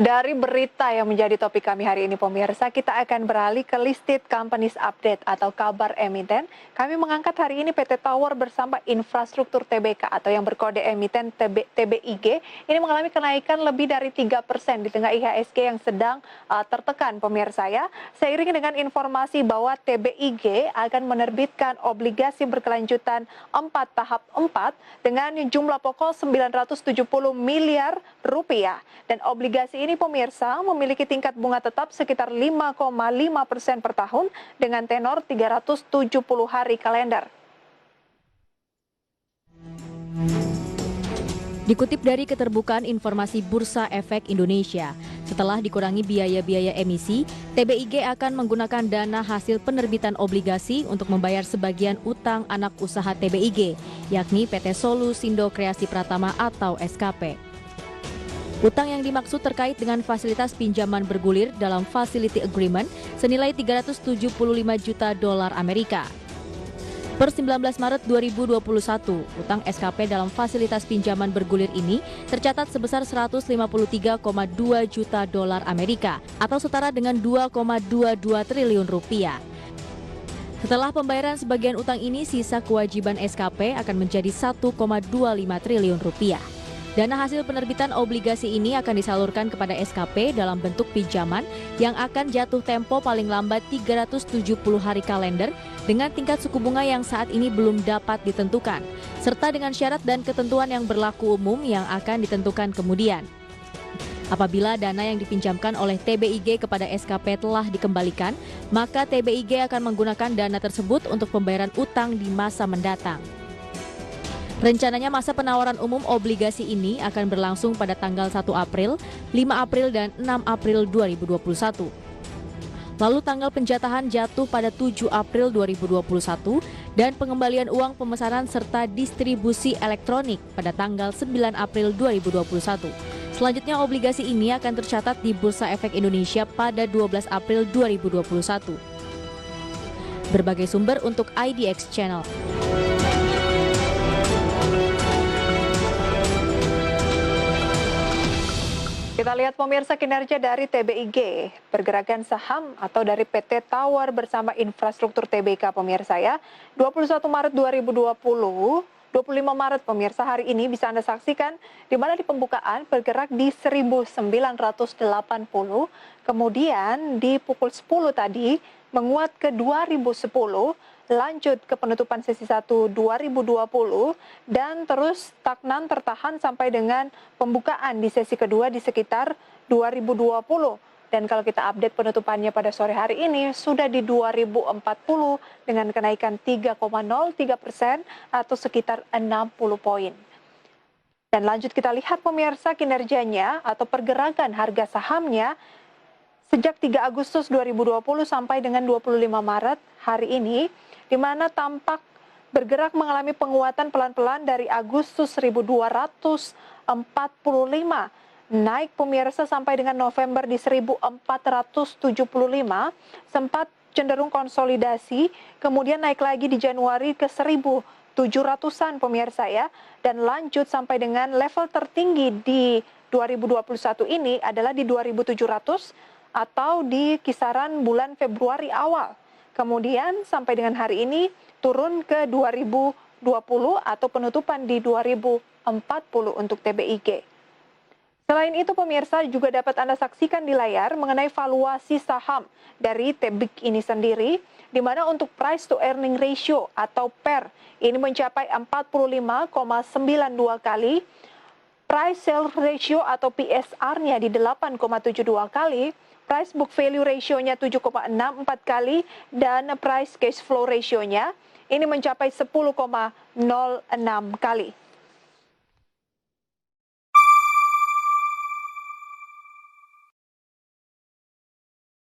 Dari berita yang menjadi topik kami hari ini pemirsa, kita akan beralih ke Listed Companies Update atau kabar emiten. Kami mengangkat hari ini PT Tower bersama Infrastruktur Tbk atau yang berkode emiten TBIG ini mengalami kenaikan lebih dari 3% di tengah IHSG yang sedang tertekan pemirsa ya. Seiring dengan informasi bahwa TBIG akan menerbitkan obligasi berkelanjutan 4 tahap 4 dengan jumlah pokok 970 miliar rupiah dan obligasi ini pemirsa memiliki tingkat bunga tetap sekitar 5,5% per tahun dengan tenor 370 hari kalender. Dikutip dari Keterbukaan Informasi Bursa Efek Indonesia, setelah dikurangi biaya-biaya emisi, TBIG akan menggunakan dana hasil penerbitan obligasi untuk membayar sebagian utang anak usaha TBIG, yakni PT Solusindo Kreasi Pratama atau SKP. Utang yang dimaksud terkait dengan fasilitas pinjaman bergulir dalam Facility Agreement senilai 375 juta dolar Amerika. Per 19 Maret 2021, utang SKP dalam fasilitas pinjaman bergulir ini tercatat sebesar 153,2 juta dolar Amerika atau setara dengan 2,22 triliun rupiah. Setelah pembayaran sebagian utang ini, sisa kewajiban SKP akan menjadi 1,25 triliun rupiah. Dana hasil penerbitan obligasi ini akan disalurkan kepada SKP dalam bentuk pinjaman yang akan jatuh tempo paling lambat 370 hari kalender dengan tingkat suku bunga yang saat ini belum dapat ditentukan, serta dengan syarat dan ketentuan yang berlaku umum yang akan ditentukan kemudian. Apabila dana yang dipinjamkan oleh TBIG kepada SKP telah dikembalikan, maka TBIG akan menggunakan dana tersebut untuk pembayaran utang di masa mendatang. Rencananya masa penawaran umum obligasi ini akan berlangsung pada tanggal 1 April, 5 April, dan 6 April 2021. Lalu tanggal penjatahan jatuh pada 7 April 2021 dan pengembalian uang pemesanan serta distribusi elektronik pada tanggal 9 April 2021. Selanjutnya obligasi ini akan tercatat di Bursa Efek Indonesia pada 12 April 2021. Berbagai sumber untuk IDX Channel. Kita lihat pemirsa kinerja dari TBIG, pergerakan saham atau dari PT Tower bersama Infrastruktur Tbk pemirsa ya. 21 Maret 2020, 25 Maret pemirsa hari ini bisa Anda saksikan di mana di pembukaan bergerak di 1980, kemudian di pukul 10 tadi menguat ke 2010, lanjut ke penutupan sesi 1 2020 dan terus stagnan tertahan sampai dengan pembukaan di sesi kedua di sekitar 2020. Dan kalau kita update penutupannya pada sore hari ini sudah di 2040 dengan kenaikan 3,03% atau sekitar 60 poin. Dan lanjut kita lihat pemirsa kinerjanya atau pergerakan harga sahamnya sejak 3 Agustus 2020 sampai dengan 25 Maret hari ini, di mana tampak bergerak mengalami penguatan pelan-pelan dari Agustus 1245, naik pemirsa sampai dengan November di 1475, sempat cenderung konsolidasi, kemudian naik lagi di Januari ke 1700-an pemirsa ya, dan lanjut sampai dengan level tertinggi di 2021 ini adalah di 2700 atau di kisaran bulan Februari awal. Kemudian sampai dengan hari ini turun ke 2020 atau penutupan di 2040 untuk TBIG. Selain itu pemirsa juga dapat Anda saksikan di layar mengenai valuasi saham dari TBIG ini sendiri, di mana untuk price to earning ratio atau PER ini mencapai 45,92 kali, price sales ratio atau PSR-nya di 8,72 kali, price book value ratio-nya 7,64 kali, dan price cash flow ratio-nya ini mencapai 10,06 kali.